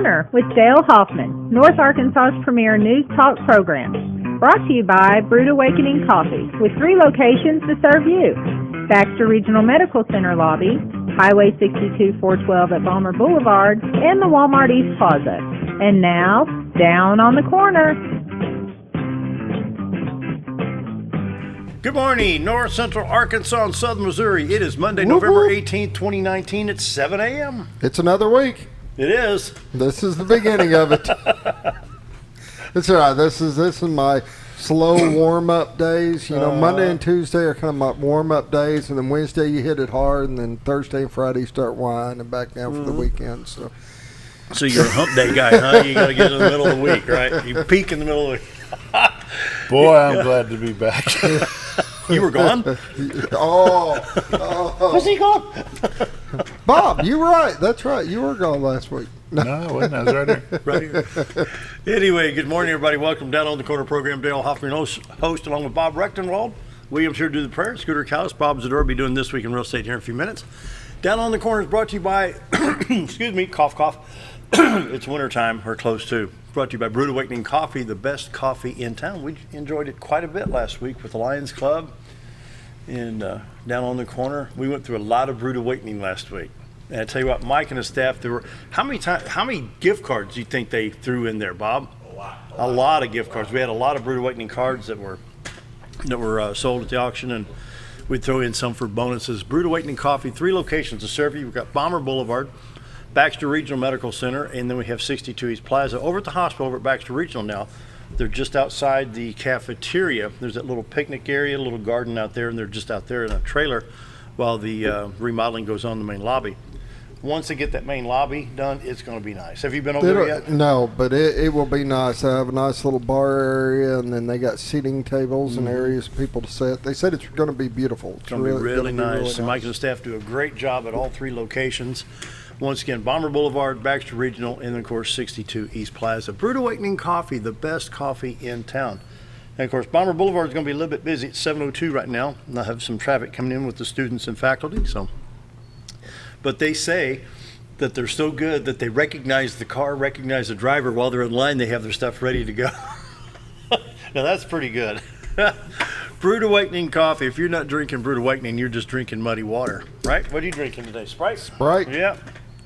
Corner with Dale Hoffman, North Arkansas's premier news talk program. Brought to you by Brood Awakening Coffee, with 3 locations to serve you. Baxter Regional Medical Center lobby, Highway 62 412 at Balmer Boulevard, and the Walmart East Plaza. And now, down on the corner. Good morning, North Central Arkansas and Southern Missouri. It is Monday, November 18th, 2019 at 7 a.m. It's another week. It is. This is the beginning of it. It's all right. This is my slow warm-up days. You know, Monday and Tuesday are kind of my warm-up days, and then Wednesday you hit it hard, and then Thursday and Friday you start winding back down for the weekend. So you're a hump day guy, huh? You got to get in the middle of the week, right? You peak in the middle of the week. Boy, I'm glad to be back. You were gone? Was he gone? Bob, you were right. That's right. You were gone last week. No, I wasn't. I was right here. Right here. Anyway, good morning, everybody. Welcome down on the corner program. Dale Hoffman, host, along with Bob Rechtenwald. William's here to do the prayer. Scooter Callis, Bob Zdora will be doing This Week in Real Estate here in a few minutes. Down on the corner is brought to you by, excuse me, cough, cough. It's wintertime, or close to. Brought to you by Brood Awakening Coffee, the best coffee in town. We enjoyed it quite a bit last week with the Lions Club and down on the corner. We went through a lot of Brood Awakening last week. And I tell you what, Mike and his staff, there were how many gift cards do you think they threw in there, Bob? A lot of gift cards. We had a lot of Brood Awakening cards that were sold at the auction, and we'd throw in some for bonuses. Brood Awakening Coffee, 3 locations to serve you. We've got Balmer Boulevard, Baxter Regional Medical Center, and then we have 62 East Plaza. Over at the hospital over at Baxter Regional now, they're just outside the cafeteria. There's that little picnic area, a little garden out there, and they're just out there in a trailer while the remodeling goes on in the main lobby. Once they get that main lobby done, it's going to be nice. Have you been over there yet? No, but it will be nice. I have a nice little bar area, and then they got seating tables and areas for people to sit. They said it's going to be beautiful. It's going to be really nice. And Mike and the staff do a great job at all 3 locations. Once again, Balmer Boulevard, Baxter Regional, and of course 62 East Plaza. Brood Awakening Coffee, the best coffee in town. And of course, Balmer Boulevard is going to be a little bit busy. It's 7:02 right now, and I have some traffic coming in with the students and faculty. But they say that they're so good that they recognize the car, recognize the driver while they're in line. They have their stuff ready to go. Now that's pretty good. Brood Awakening Coffee. If you're not drinking Brood Awakening, you're just drinking muddy water, right? What are you drinking today? Sprite? Sprite. Yeah.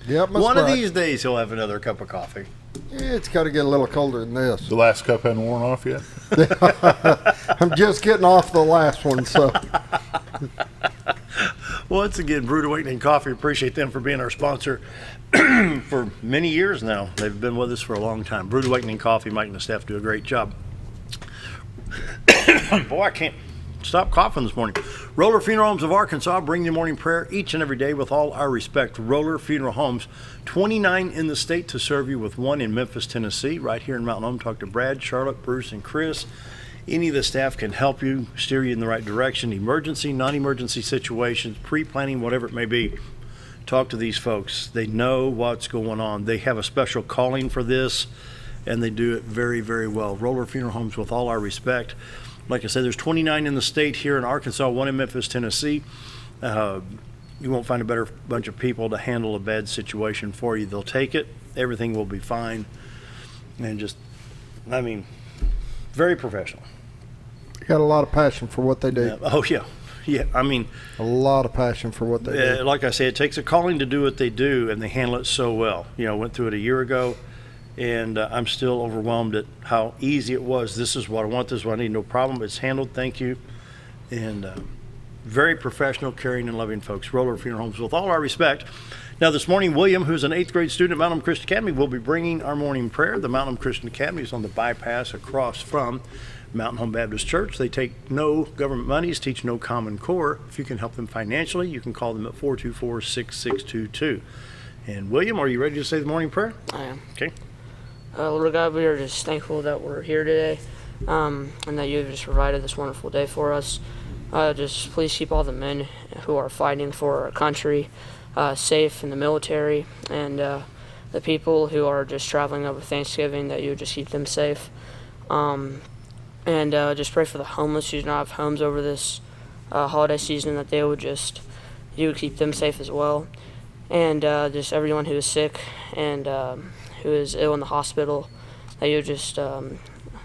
Yep, One of these days he'll have another cup of coffee. Yeah, it's got to get a little colder than this. The last cup hadn't worn off yet? I'm just getting off the last one, so. Once again, Brood Awakening Coffee, appreciate them for being our sponsor for many years now. They've been with us for a long time. Brood Awakening Coffee, Mike and the staff do a great job. Boy, I can't stop coughing this morning. Roller Funeral Homes of Arkansas bring you morning prayer each and every day with all our respect. Roller Funeral Homes, 29 in the state to serve you, with 1 in Memphis, Tennessee. Right here in Mountain Home, talk to Brad, Charlotte, Bruce, and Chris. Any of the staff can help you, steer you in the right direction. Emergency, non-emergency situations, pre-planning, whatever it may be. Talk to these folks. They know what's going on. They have a special calling for this, and they do it very, very well. Roller Funeral Homes, with all our respect. Like I said, there's 29 in the state here in Arkansas, 1 in Memphis, Tennessee. You won't find a better bunch of people to handle a bad situation for you. They'll take it. Everything will be fine. And very professional. Got a lot of passion for what they do. Yeah. Oh, yeah. Yeah, a lot of passion for what they do. Like I say, it takes a calling to do what they do, and they handle it so well. Went through it a year ago, and I'm still overwhelmed at how easy it was. This is what I want, this is what I need, no problem. It's handled, thank you. And very professional, caring, and loving folks. Roller Funeral Homes, with all our respect. Now this morning, William, who's an 8th grade student at Mountain Home Christian Academy, will be bringing our morning prayer. The Mountain Home Christian Academy is on the bypass across from Mountain Home Baptist Church. They take no government monies, teach no Common Core. If you can help them financially, you can call them at 424-6622. And William, are you ready to say the morning prayer? I am. Okay. Lord God, we are just thankful that we're here today, and that you have just provided this wonderful day for us. Just please keep all the men who are fighting for our country safe in the military, and the people who are just traveling over Thanksgiving, that you would just keep them safe. And just pray for the homeless who do not have homes over this holiday season, that you would keep them safe as well. And just everyone who is sick and who is ill in the hospital, that you just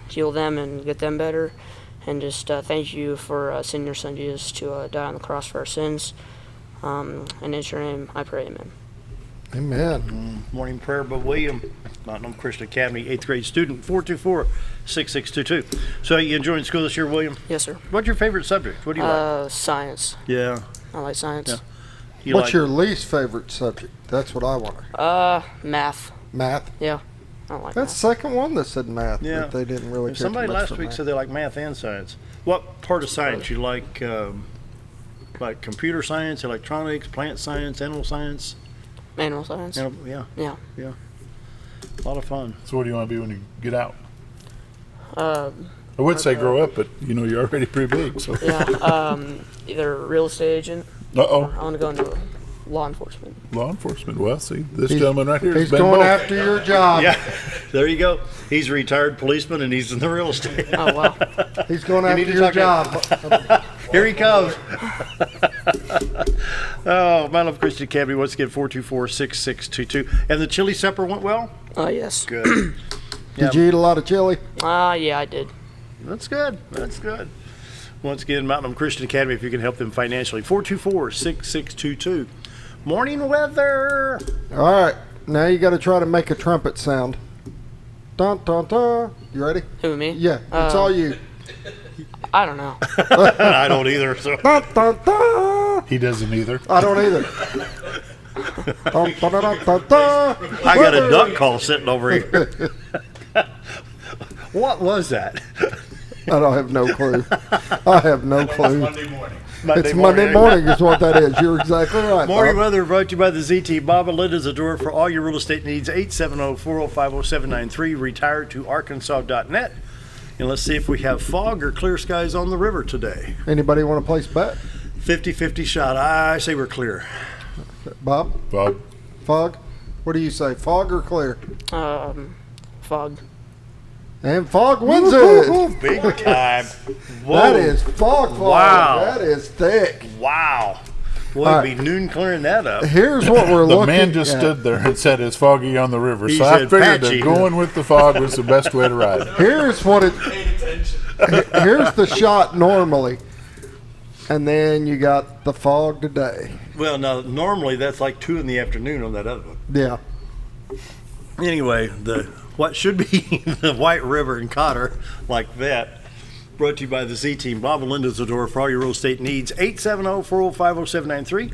heal them and get them better. And just thank you for sending your son Jesus to die on the cross for our sins. And in your name, I pray, amen. Amen. Morning prayer by William, Mountain Home Christian Academy, 8th grade student, 424-6622. So you enjoying school this year, William? Yes, sir. What's your favorite subject? What do you like? Science. Yeah. I like science. Yeah. What's your least favorite subject? That's what I want to. Math. Math. Yeah. I don't like That's math. the second one that said math. Yeah. But they didn't really care Somebody too much last for week math. said they like math and science. What part of science you like? Like computer science, electronics, plant science, animal science? Animal science. Yeah. Yeah. A lot of fun. So what do you want to be when you get out? Uh, I would say grow up, but you're already pretty big. So. yeah. Either a real estate agent. Uh-oh. I want to go into law enforcement. Law enforcement. Well, see, this gentleman right here has He's been going both. after your job. Yeah, there you go. He's a retired policeman and he's in the real estate. Oh, wow. He's going You after need to your talk job. Here he comes. Oh, Mount Love Christian Academy, once again, 424-6622. And the chili supper went well? Yes. Good. Did you eat a lot of chili? Yeah, I did. That's good. That's good. Once again, Mountain Home Christian Academy, if you can help them financially, 424-6622. Morning weather. All right. Now you got to try to make a trumpet sound. Dun, dun, dun. You ready? Who, me? Yeah. It's all you. I don't know. I don't either. So Dun, dun, dun. He doesn't either. I don't either. Dun, dun, dun, dun, dun. I got a duck call sitting over here. What was that? I don't have no clue. I have no clue. Monday morning. It's Monday morning is what that is. You're exactly right. Morning Bob. weather brought to you by the ZT Bob and Linda Zdora for all your real estate needs. 870-405-0793. Retire to Arkansas.net. And let's see if we have fog or clear skies on the river today. Anybody want to place a bet? 50-50 shot. I say we're clear. Bob? Bob. Fog? What do you say? Fog or clear? Fog. And fog wins it. Big time. Whoa. That is fog. Wow. That is thick. Wow. Boy, All it'd be noon clearing that up. Here's what we're The looking man just at. stood there and said it's foggy on the river. He So I said figured patchy. that going with the fog was the best way to ride it. Here's what it. Here's the shot normally, and then you got the fog today. Well, now, normally that's like 2 in the afternoon on that other one. Yeah. Anyway, what should be the White River and Cotter, like that, brought to you by the Z Team. Bob and Linda Zdora for all your real estate needs. 870-405-0793.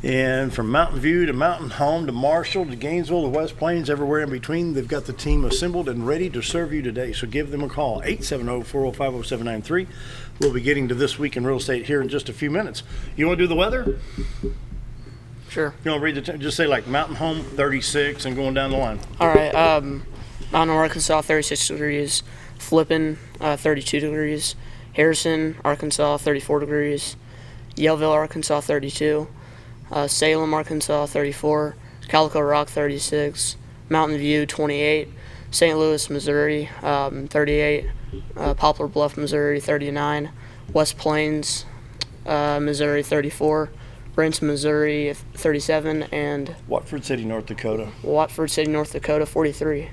And from Mountain View to Mountain Home to Marshall to Gainesville to West Plains, everywhere in between, they've got the team assembled and ready to serve you today. So give them a call, 870-405-0793. We'll be getting to This Week in Real Estate here in just a few minutes. You want to do the weather? Sure. You want to read just say like Mountain Home 36 and going down the line. All right. Mountain, Arkansas, 36 degrees. Flippin, 32 degrees. Harrison, Arkansas, 34 degrees. Yellville, Arkansas, 32. Salem, Arkansas, 34. Calico Rock, 36. Mountain View, 28. St. Louis, Missouri, 38. Poplar Bluff, Missouri, 39. West Plains, Missouri, 34. Brent, Missouri, 37. And Watford City, North Dakota. Watford City, North Dakota, 43.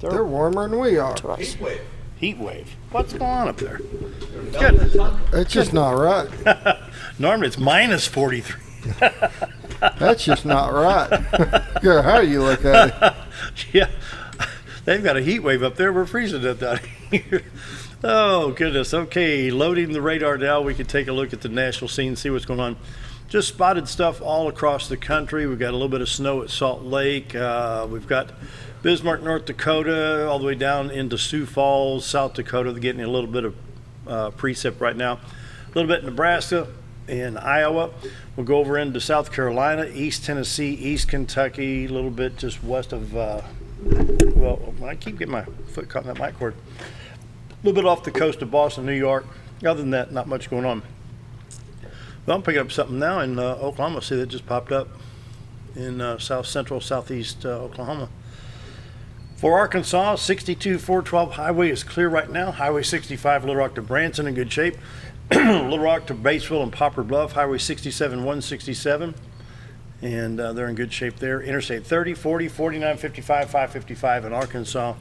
They're warmer than we are. Twice. Heat wave. What's going on up there? Good. It's just not right. Normally it's minus 43. That's just not right. Yeah, how you look at it. Yeah. They've got a heat wave up there. We're freezing it down here. Oh, goodness. Okay, loading the radar now. We can take a look at the national scene, see what's going on. Just spotted stuff all across the country. We've got a little bit of snow at Salt Lake. We've got Bismarck, North Dakota, all the way down into Sioux Falls, South Dakota. They're getting a little bit of precip right now. A little bit in Nebraska and Iowa. We'll go over into South Carolina, East Tennessee, East Kentucky, a little bit just west of, well, I keep getting my foot caught in that mic cord. A little bit off the coast of Boston, New York. Other than that, not much going on. Well, I'm picking up something now in Oklahoma. See, that just popped up in south central, southeast Oklahoma. For Arkansas, 62-412 highway is clear right now. Highway 65, Little Rock to Branson in good shape. Little Rock to Batesville and Poplar Bluff, Highway 67-167. and they're in good shape there. Interstate 30, 40, 49, 55, 555 in Arkansas.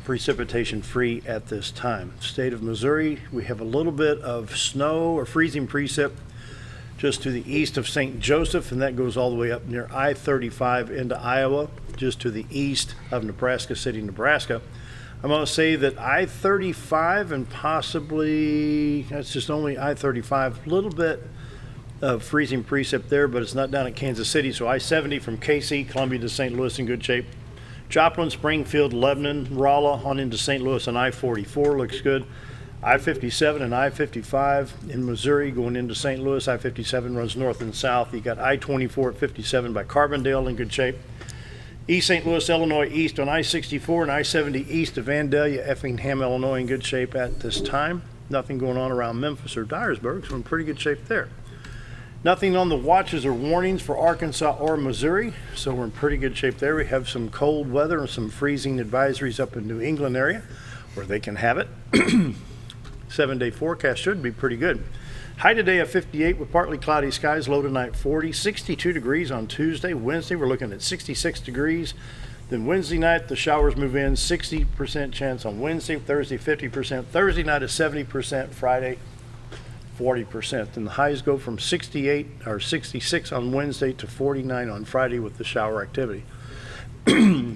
Precipitation free at this time. State of Missouri, we have a little bit of snow or freezing precip just to the east of St. Joseph, and that goes all the way up near I-35 into Iowa, just to the east of Nebraska City, Nebraska. I'm going to say that I-35 and possibly, that's just only I-35, a little bit of freezing precip there, but it's not down at Kansas City. So I-70 from KC, Columbia to St. Louis in good shape. Joplin, Springfield, Lebanon, Rolla on into St. Louis on I-44 looks good. I-57 and I-55 in Missouri going into St. Louis. I-57 runs north and south. You got I-24 at 57 by Carbondale in good shape. East St. Louis, Illinois east on I-64 and I-70 east of Vandalia, Effingham, Illinois in good shape at this time. Nothing going on around Memphis or Dyersburg, so we're in pretty good shape there. Nothing on the watches or warnings for Arkansas or Missouri, so we're in pretty good shape there. We have some cold weather and some freezing advisories up in New England area where they can have it. 7-day forecast should be pretty good. High today of 58 with partly cloudy skies, low tonight 40, 62 degrees on Tuesday. Wednesday we're looking at 66 degrees. Then Wednesday night the showers move in, 60% chance on Wednesday, Thursday 50%, Thursday night is 70%, Friday 40%. And the highs go from 68 or 66 on Wednesday to 49 on Friday with the shower activity.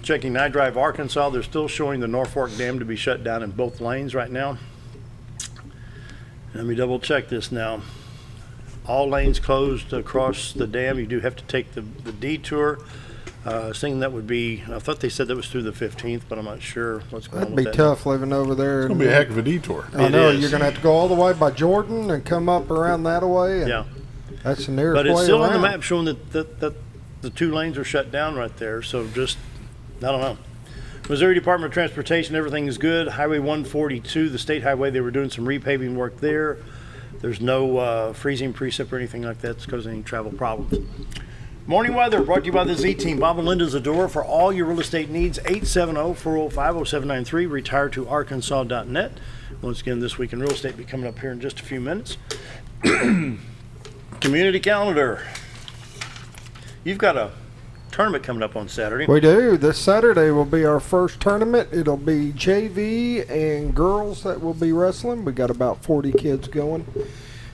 Checking I-Drive Arkansas, they're still showing the Norfolk Dam to be shut down in both lanes right now. Let me double check this now. All lanes closed across the dam. You do have to take the detour. Saying that would be, I thought they said that was through the 15th, but I'm not sure what's going on with that. That'd be tough living over there. It's going to be a heck of a detour. I know, is. you're going to have to go all the way by Jordan and come up around that way. And Yeah. that's the nearest way But it's still on the around. map showing that the two lanes are shut down right there. So just, I don't know. Missouri Department of Transportation, everything is good. Highway 142, the state highway, they were doing some repaving work there. There's no freezing precip or anything like that that's causing any travel problems. Morning weather brought to you by the Z-Team. Bob and Linda Zdora for all your real estate needs. 870-405-0793. Retire to Arkansas.net. Once again, This Week in Real Estate will be coming up here in just a few minutes. Community calendar. You've got a tournament coming up on Saturday. We do. This Saturday will be our first tournament. It'll be JV and girls that will be wrestling. We got about 40 kids going.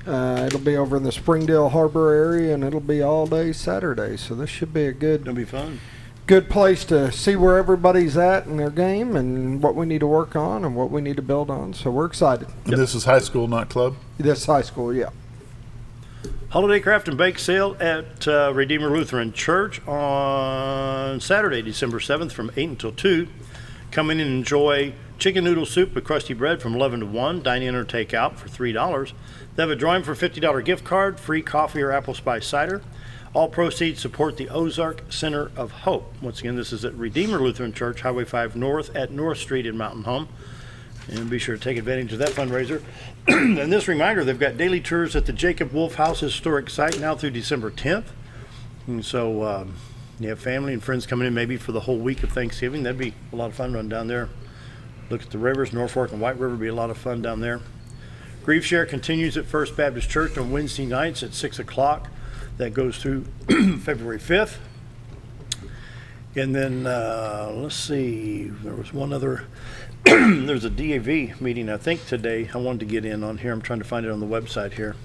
It'll be over in the Springdale Harbor area, and it'll be all day Saturday. So this should be a It'll be fun. good place to see where everybody's at in their game and what we need to work on and what we need to build on. So we're excited. And this is high school, not club? This high school, yeah. Holiday Craft and Bake Sale at Redeemer Lutheran Church on Saturday, December 7th from 8 until 2. Come in and enjoy chicken noodle soup with crusty bread from 11 to 1. Dine in or take out for $3. They have a drawing for a $50 gift card, free coffee or apple spice cider. All proceeds support the Ozark Center of Hope. Once again, this is at Redeemer Lutheran Church, Highway 5 North at North Street in Mountain Home. And be sure to take advantage of that fundraiser. And this reminder, they've got daily tours at the Jacob Wolf House Historic Site now through December 10th. And so you have family and friends coming in maybe for the whole week of Thanksgiving. That'd be a lot of fun running down there. Look at the rivers. North Fork and White River would be a lot of fun down there. Grief Share continues at First Baptist Church on Wednesday nights at 6 o'clock. That goes through February 5th. And then, let's see, there was one other, there's a DAV meeting, I think, today. I wanted to get in on here. I'm trying to find it on the website here.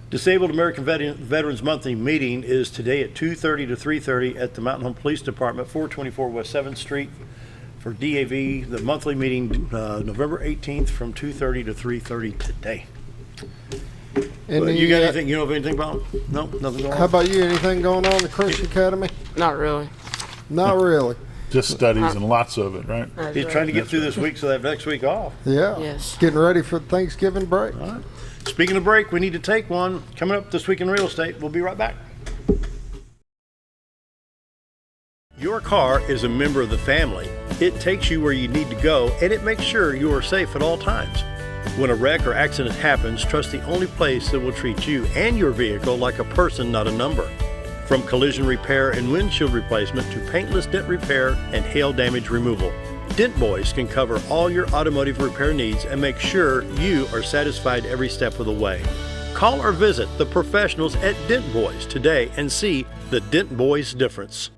Disabled American Veterans Monthly Meeting is today at 2:30 to 3:30 at the Mountain Home Police Department, 424 West 7th Street. For DAV, the monthly meeting, November 18th from 2:30 to 3:30 today. You got anything, you know of anything about? No, nothing going on? How about you? Anything going on at the Christian Academy? Not really. Not really. Just studies and lots of it, right? That's He's right. trying to get through this week so they have next week off. Yeah. Yes. Getting ready for the Thanksgiving break. All right. Speaking of break, we need to take one. Coming up This Week in Real Estate. We'll be right back. Your car is a member of the family. It takes you where you need to go, and it makes sure you are safe at all times. When a wreck or accident happens, trust the only place that will treat you and your vehicle like a person, not a number. From collision repair and windshield replacement to paintless dent repair and hail damage removal, Dent Boys can cover all your automotive repair needs and make sure you are satisfied every step of the way. Call or visit the professionals at Dent Boys today and see the Dent Boys difference.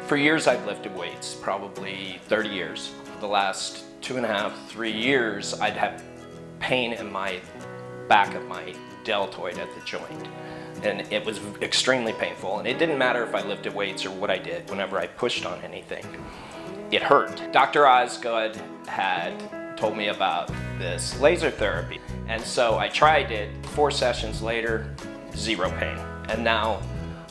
For years I've lifted weights, probably 30 years. The last 2.5, 3 years I'd have pain in my back of my deltoid at the joint. And it was extremely painful, and it didn't matter if I lifted weights or what I did. Whenever I pushed on anything, it hurt. Dr. Osgood had told me about this laser therapy, and so I tried it. 4 sessions later, 0 pain. And now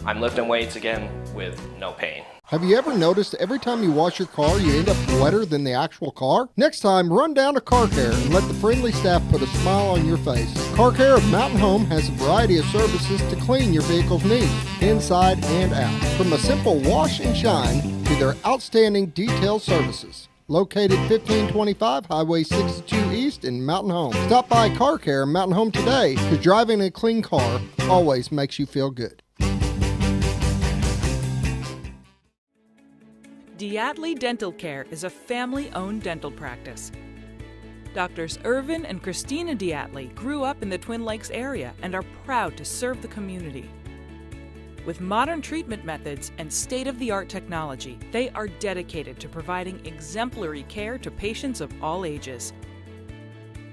I'm lifting weights again with no pain. Have you ever noticed every time you wash your car, you end up wetter than the actual car? Next time, run down to Car Care and let the friendly staff put a smile on your face. Car Care of Mountain Home has a variety of services to clean your vehicle's needs, inside and out. From a simple wash and shine to their outstanding detailed services. Located 1525 Highway 62 East in Mountain Home. Stop by Car Care Mountain Home today, because driving a clean car always makes you feel good. Diatley Dental Care is a family-owned dental practice. Doctors Irvin and Christina Diatley grew up in the Twin Lakes area and are proud to serve the community. With modern treatment methods and state-of-the-art technology, they are dedicated to providing exemplary care to patients of all ages.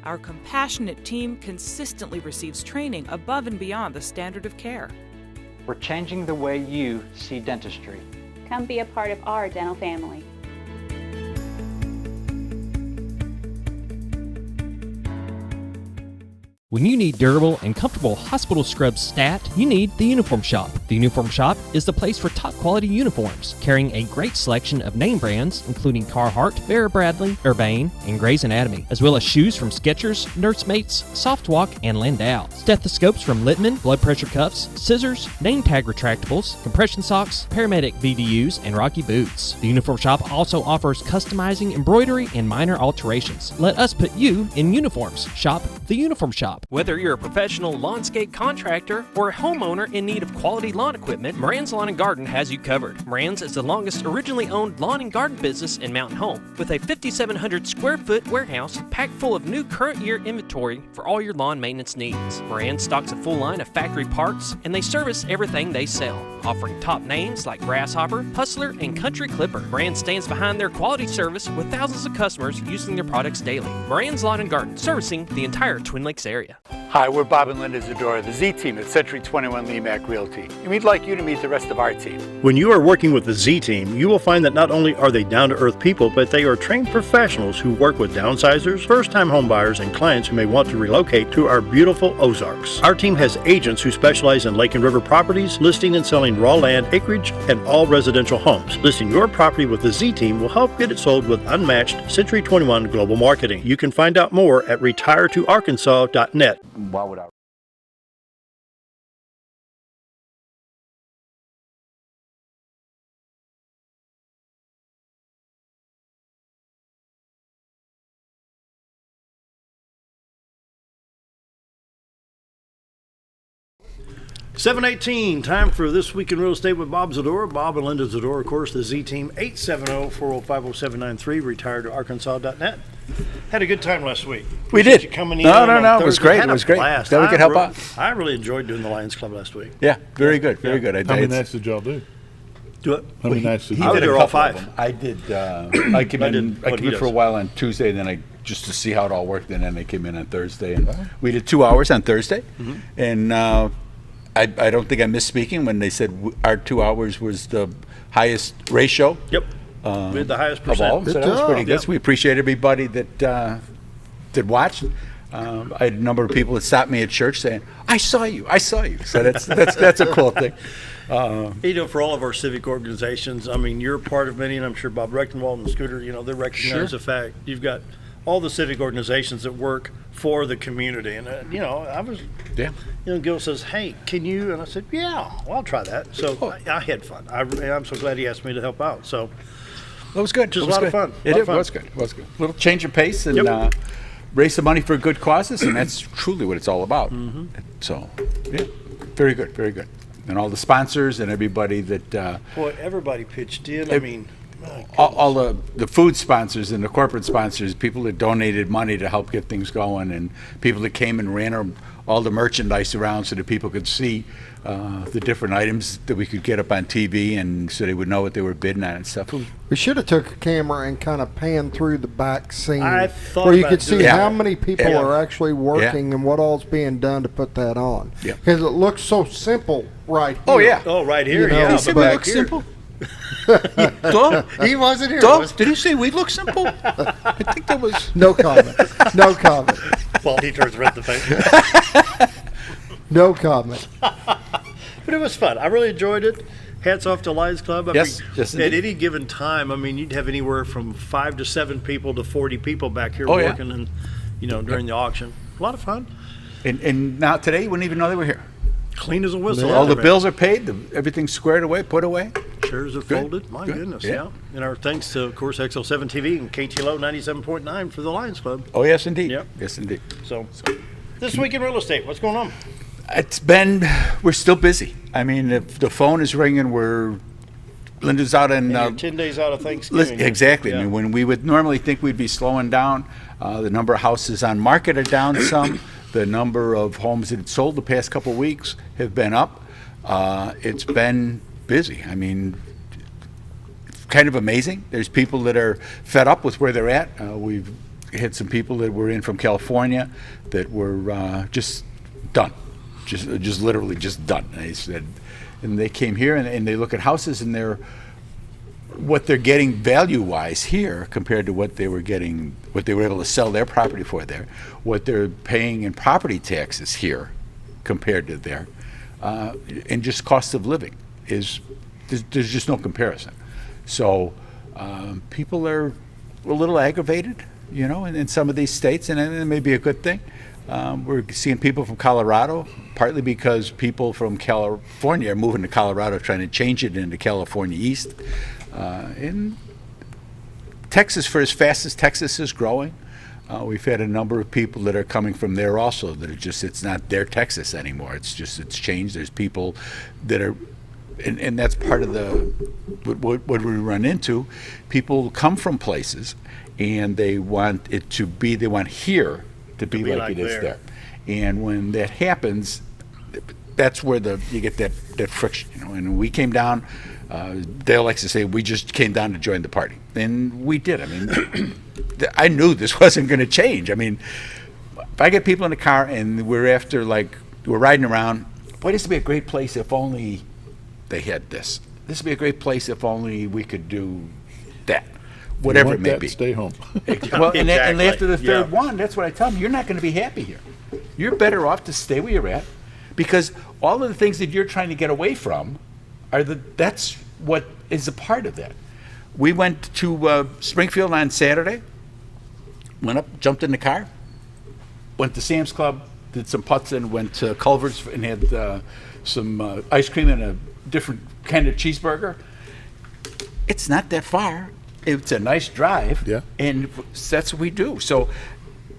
Our compassionate team consistently receives training above and beyond the standard of care. We're changing the way you see dentistry. Come be a part of our dental family. When you need durable and comfortable hospital scrub stat, you need the Uniform Shop. The Uniform Shop is the place for top quality uniforms, carrying a great selection of name brands, including Carhartt, Vera Bradley, Urbane, and Grey's Anatomy, as well as shoes from Skechers, Nursemates, Softwalk, and Landau, stethoscopes from Littman, blood pressure cuffs, scissors, name tag retractables, compression socks, paramedic VDUs, and Rocky boots. The Uniform Shop also offers customizing, embroidery, and minor alterations. Let us put you in uniforms. Shop the Uniform Shop. Whether you're a professional lawnscape contractor or a homeowner in need of quality lawn equipment, Moran's Lawn & Garden has you covered. Moran's is the longest originally owned lawn and garden business in Mountain Home, with a 5,700 square foot warehouse packed full of new current year inventory for all your lawn maintenance needs. Moran's stocks a full line of factory parts, and they service everything they sell, offering top names like Grasshopper, Hustler, and Country Clipper. Moran's stands behind their quality service with thousands of customers using their products daily. Moran's Lawn & Garden, servicing the entire Twin Lakes area. Hi, we're Bob and Linda Zdora, the Z team at Century 21 LeMac Realty, and we'd like you to meet the rest of our team. When you are working with the Z team, you will find that not only are they down-to-earth people, but they are trained professionals who work with downsizers, first-time homebuyers, and clients who may want to relocate to our beautiful Ozarks. Our team has agents who specialize in lake and river properties, listing and selling raw land, acreage, and all residential homes. Listing your property with the Z team will help get it sold with unmatched Century 21 global marketing. You can find out more at retiretoarkansas.net. Why would I? $7:18, time for This Week in Real Estate with Bob Zdora. Bob and Linda Zdora, of course, the Z Team, 870-405-0793, retiredtoarkansas.net. Had a good time last week. We Appreciate did. you coming in No, on it was Thursday. great. Had It was a great. blast. Glad we could help out. I really enjoyed doing the Lions Club last week. Yeah, very good, very good. How many nights did y'all do? Do it. How many nights did He you did do? all 5. I did. I came in for a while on Tuesday, and then I just to see how it all worked, and then I came in on Thursday, and we did 2 hours on Thursday, and I don't think I missed speaking when they said our 2 hours was the highest ratio. Yep. We had the highest of all. percent. So that was pretty good. Yep. So we appreciate everybody that watched. I had a number of people that stopped me at church saying, "I saw you, I saw you." So that's a cool thing. You know, for all of our civic organizations, I mean, you're part of many, and I'm sure Bob Rechtenwald and Scooter, you know, they recognize the fact you've got all the civic organizations that work for the community. And, you know, I was, you know, Gil says, "Hey, can you?" And I said, "Yeah, well, I'll try that." So I had fun. I'm so glad he asked me to help out. So it was good. Just a lot of fun. It was good. It was good. A little change of pace and raise some money for good causes, and that's truly what it's all about. So, yeah, very good, very good. And all the sponsors and everybody that boy, everybody pitched in. I mean, all the food sponsors and the corporate sponsors, people that donated money to help get things going, and people that came and ran all the merchandise around so that people could see the different items that we could get up on TV, and so they would know what they were bidding on and stuff. We should have took a camera and kind of panned through the back scene I thought where you about could see doing how that. many people are actually working and what all's being done to put that on. Yeah. Because it looks so simple right here. Oh, yeah. Oh, right here, You know, yeah. Did he say but we back look here- simple? Dog? He wasn't here. Dog? was he? Did he say we look simple? I think that was... No comment. No comment. Well, he turns red in the face. No comment. But it was fun. I really enjoyed it. Hats off to Lions Club. I Yes, mean, yes, at indeed. any given time, I mean, you'd have anywhere from 5 to 7 people to 40 people back here Oh, yeah. working, and during the auction. A lot of fun. And now today, you wouldn't even know they were here. Clean as a whistle. All the bills are paid, everything's squared away, put away. Shares are Good. folded. My Good. goodness, Yeah. yeah. And our thanks to, of course, XL7 TV and KTLO 97.9 for the Lions Club. Oh, yes, indeed. Yep. Yes, indeed. So, this week in real estate, what's going on? We're still busy. I mean, if the phone is ringing, Linda's out in... And you're 10 days out of Thanksgiving. Exactly. Yeah. I mean, when we would normally think we'd be slowing down, the number of houses on market are down some. The number of homes that had sold the past couple of weeks have been up. It's been busy. I mean, it's kind of amazing. There's people that are fed up with where they're at. We've had some people that were in from California that were just done, just literally just done. They said, and they came here and they look at houses and what they're getting value-wise here compared to what they were getting, what they were able to sell their property for there, what they're paying in property taxes here compared to there, and just cost of living there's just no comparison. So people are a little aggravated, in some of these states, and it may be a good thing. We're seeing people from Colorado, partly because people from California are moving to Colorado, trying to change it into California East. In Texas, for as fast as Texas is growing, we've had a number of people that are coming from there also that it's not their Texas anymore. It's changed. There's people that are, and that's part of what we run into. People come from places and they want here to be like it is there. And when that happens, that's where you get that friction, And when we came down, Dale likes to say we just came down to join the party, and we did. I mean, I knew this wasn't going to change. I mean, if I get people in the car and we're riding around, boy, this would be a great place if only they had this. This would be a great place if only we could do that. Whatever it may be. Stay home. Well, and Exactly. after the third Yeah. one, that's what I tell them. You're not going to be happy here. You're better off to stay where you're at, because all of the things that you're trying to get away from that's what is a part of that. We went to Springfield on Saturday. Went up, jumped in the car, went to Sam's Club, did some putts, and went to Culver's and had some ice cream and a different kind of cheeseburger. It's not that far. It's a nice drive, Yeah. and that's what we do. So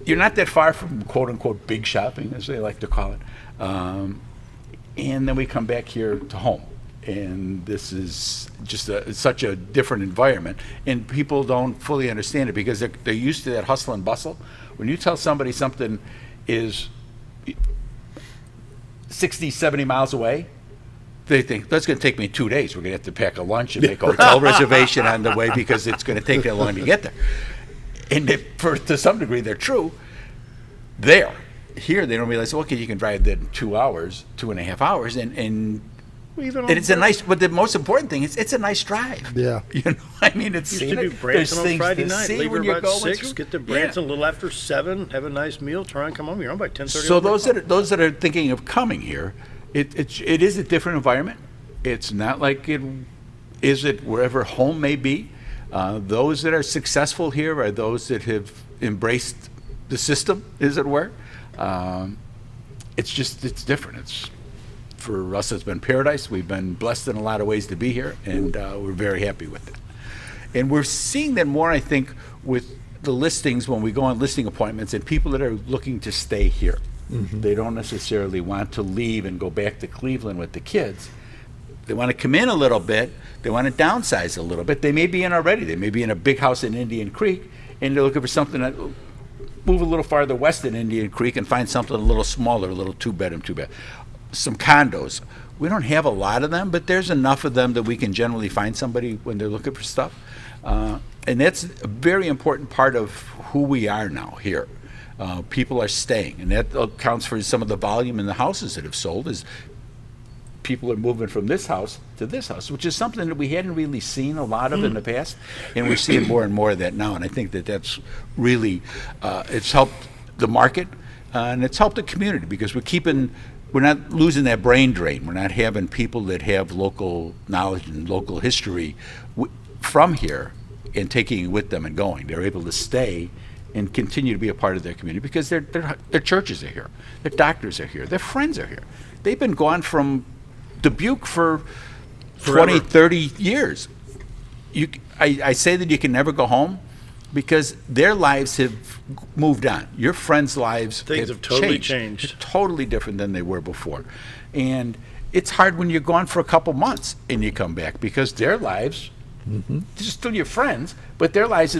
you're not that far from quote-unquote big shopping, as they like to call it. And then we come back here to home. And this is just such a different environment. And people don't fully understand it because they're used to that hustle and bustle. When you tell somebody something is 60, 70 miles away, they think, that's going to take me 2 days. We're going to have to pack a lunch and make a hotel reservation on the way because it's going to take that long to get there. And to some degree, they're true. Here, they don't realize, okay, you can drive that in 2 hours, 2.5 hours, and it's a nice, but the most important thing is it's a nice drive. Yeah. I mean, it's Used to do Branson on Friday night. Leave when here you're about going 6, through. get to Branson a little after 7, have a nice meal, try and come home. You're home by 10:30. So those that are thinking of coming here, it is a different environment. It's not like it is it wherever home may be. Those that are successful here are those that have embraced the system, as it were. It's different. For us, it's been paradise. We've been blessed in a lot of ways to be here, and we're very happy with it. And we're seeing that more, I think, with the listings when we go on listing appointments and people that are looking to stay here. Mm-hmm. They don't necessarily want to leave and go back to Cleveland with the kids. They want to come in a little bit. They want to downsize a little bit. They may be in already. They may be in a big house in Indian Creek, and they're looking for something that move a little farther west in Indian Creek and find something a little smaller, a little two-bedroom, some condos. We don't have a lot of them, but there's enough of them that we can generally find somebody when they're looking for stuff. And that's a very important part of who we are now here. People are staying, and that accounts for some of the volume in the houses that have sold. Is people are moving from this house to this house, which is something that we hadn't really seen a lot of in the past, and we're seeing more and more of that now. And I think that that's really it's helped the market and it's helped the community, because we're not losing that brain drain. We're not having people that have local knowledge and local history from here and taking it with them and going. They're able to stay and continue to be a part of their community because their churches are here, their doctors are here, their friends are here. They've been gone from Dubuque for 20, 30 years. I say that you can never go home because their lives have moved on. Your friends' lives have totally changed. They're totally different than they were before. And it's hard when you're gone for a couple months and you come back, because their lives, they're still your friends, but their lives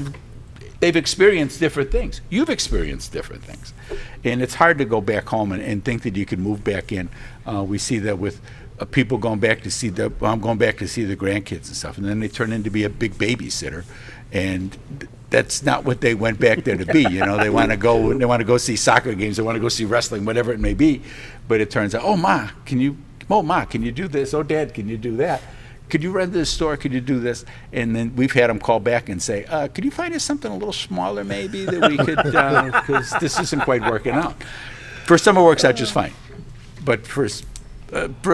they've experienced different things. You've experienced different things. And it's hard to go back home and think that you can move back in. We see that with people going back to see I'm going back to see the grandkids and stuff, and then they turn into be a big babysitter, and that's not what they went back there to be. You know, they want to go see soccer games, they want to go see wrestling, whatever it may be. But it turns out, Ma, can you do this? Oh, Dad, can you do that? Could you run to the store? Could you do this? And then we've had them call back and say, could you find us something a little smaller maybe that we could, because this isn't quite working out. For some it works out just fine, but for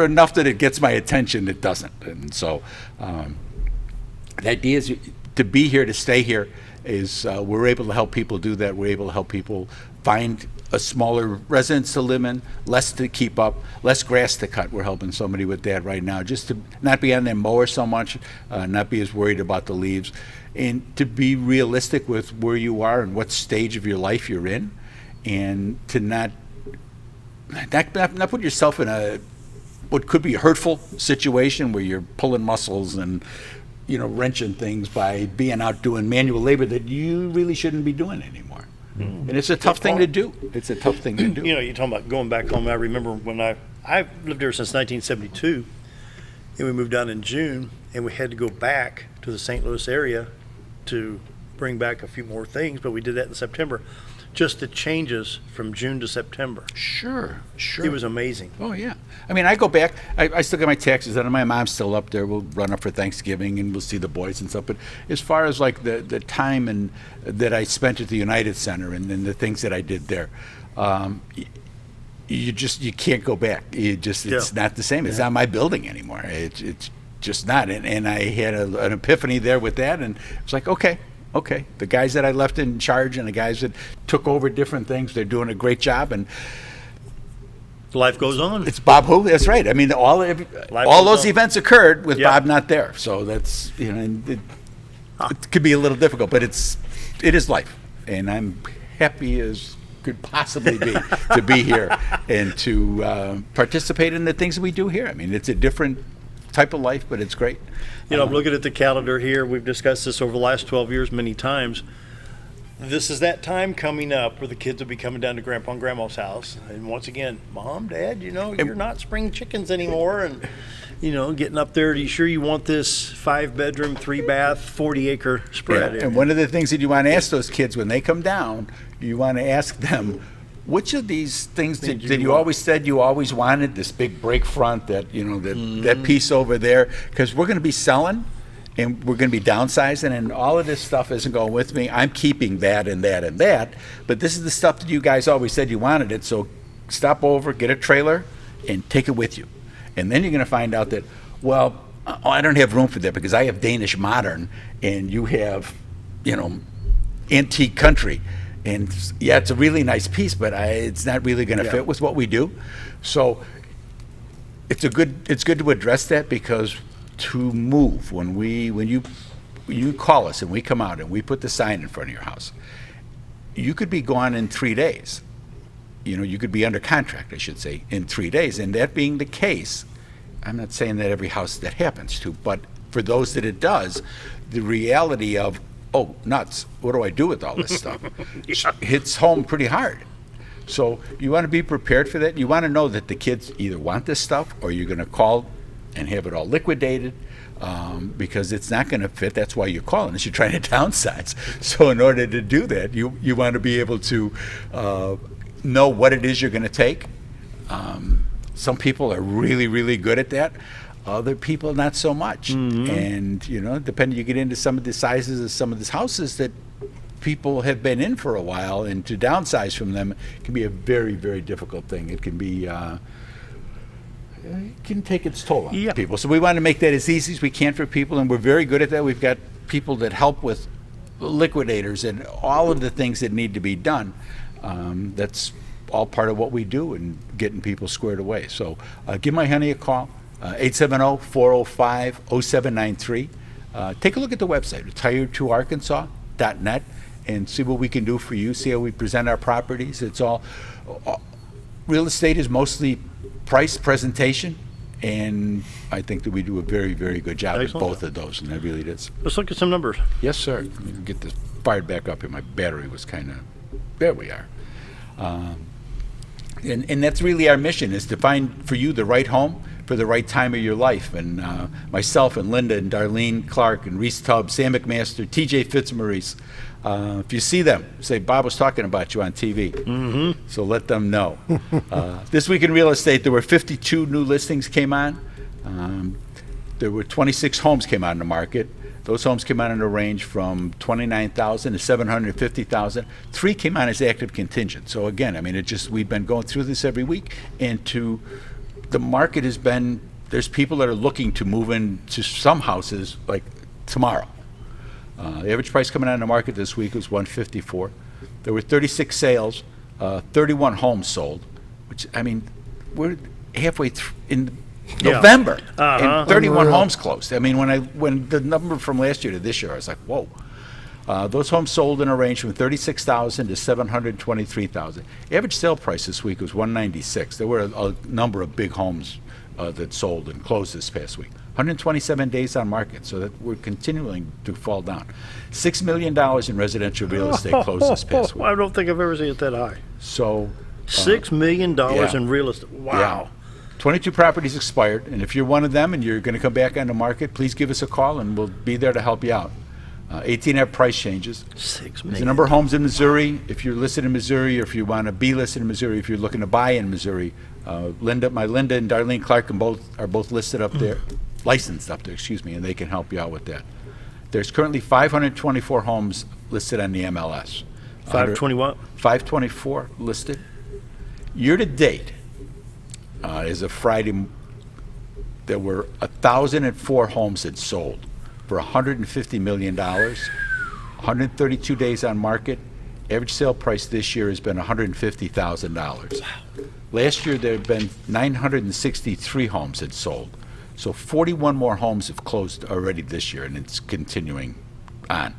enough that it gets my attention, it doesn't. And so the idea is to be here, to stay here, is we're able to help people do that. We're able to help people find a smaller residence to live in, less to keep up, less grass to cut. We're helping somebody with that right now, just to not be on their mower so much, not be as worried about the leaves, and to be realistic with where you are and what stage of your life you're in, and to not put yourself in what could be a hurtful situation where you're pulling muscles and wrenching things by being out doing manual labor that you really shouldn't be doing anymore. And it's a tough thing to do. It's a tough thing to do. You're talking about going back home. I remember when I lived there since 1972, and we moved down in June, and we had to go back to the St. Louis area to bring back a few more things, but we did that in September. Just the changes from June to September. Sure. It was amazing. Oh, yeah. I mean, I go back, I still got my taxes done, and my mom's still up there. We'll run up for Thanksgiving, and we'll see the boys and stuff. But as far as like the time that I spent at the United Center and the things that I did there, you can't go back. It's not the same. It's not my building anymore. It's just not. And I had an epiphany there with that, and it's like, okay, the guys that I left in charge and the guys that took over different things, they're doing a great job, and life goes on. It's Bob who? That's right. I mean, all those events occurred with Bob not there, so that's it could be a little difficult, but it is life, and I'm happy as could possibly be to be here and to participate in the things that we do here. I mean, it's a different type of life, but it's great. I'm looking at the calendar here. We've discussed this over the last 12 years many times. This is that time coming up where the kids will be coming down to Grandpa and Grandma's house. And once again, Mom, Dad, you're not spring chickens anymore. And, getting up there, are you sure you want this 5-bedroom, 3-bath, 40-acre spread? Yeah. And one of the things that you want to ask those kids when they come down, you want to ask them, which of these things did you always said you always wanted? This big break front, that that piece over there, because we're going to be selling, and we're going to be downsizing, and all of this stuff isn't going with me. I'm keeping that and that and that, but this is the stuff that you guys always said you wanted it. So stop over, get a trailer, and take it with you. And then you're going to find out that, well, I don't have room for that because I have Danish modern, and you have, antique country. And yeah, it's a really nice piece, but it's not really going to fit with what we do. So it's good to address that, because to move, when you call us and we come out and we put the sign in front of your house, you could be gone in 3 days. You could be under contract, I should say, in 3 days. And that being the case, I'm not saying that every house that happens to, but for those that it does, the reality of, oh, nuts, what do I do with all this stuff? Hits home pretty hard. So you want to be prepared for that. You want to know that the kids either want this stuff or you're going to call and have it all liquidated, because it's not going to fit. That's why you're calling, is you're trying to downsize. So in order to do that, you want to be able to know what it is you're going to take. Some people are really, really good at that. Other people, not so much. And, you know, depending, you get into some of the sizes of some of these houses that people have been in for a while, and to downsize from them can be a very, very difficult thing. It can be, it can take its toll on people. So we want to make that as easy as we can for people, and we're very good at that. We've got people that help with liquidators and all of the things that need to be done. That's all part of what we do and getting people squared away. So give my honey a call, 870-405-0793. Take a look at the website, retiredtoarkansas.net, and see what we can do for you, see how we present our properties. It's all real estate is mostly price, presentation, and I think that we do a very, very good job at both of those, and that really is. Let's look at some numbers. Yes, sir. Let me get this fired back up here. My battery was kind of, there we are. And that's really our mission, is to find for you the right home for the right time of your life. And myself and Linda and Darlene Clark and Reese Tubbs, Sam McMaster, TJ Fitzmaurice, if you see them, say, Bob was talking about you on TV. So let them know. This week in real estate, there were 52 new listings came on. There were 26 homes came on the market. Those homes came on in a range from $29,000 to $750,000. 3 came on as active contingent. So again, I mean, we've been going through this every week, and the market has been, there's people that are looking to move into some houses like tomorrow. The average price coming on the market this week was $154,000. There were 36 sales, 31 homes sold, which, I mean, we're halfway through in November, and 31 homes closed. I mean, when the number from last year to this year, I was like, whoa. Those homes sold in a range from $36,000 to $723,000. Average sale price this week was $196,000. There were a number of big homes that sold and closed this past week. 127 days on market, so that we're continuing to fall down. $6 million in residential real estate closed this past week. I don't think I've ever seen it that high. So $6 million in real estate. Wow. Yeah. 22 properties expired, and if you're one of them and you're going to come back on the market, please give us a call and we'll be there to help you out. 18 have price changes. $6 million. There's a number of homes in Missouri. If you're listed in Missouri, or if you want to be listed in Missouri, if you're looking to buy in Missouri, Linda and Darlene Clark are both listed up there, licensed up there, and they can help you out with that. There's currently 524 homes listed on the MLS. 520 what? 524 listed. Year to date, as of Friday, there were 1,004 homes that sold for $150 million, 132 days on market. Average sale price this year has been $150,000. Last year there have been 963 homes that sold. So 41 more homes have closed already this year, and it's continuing on.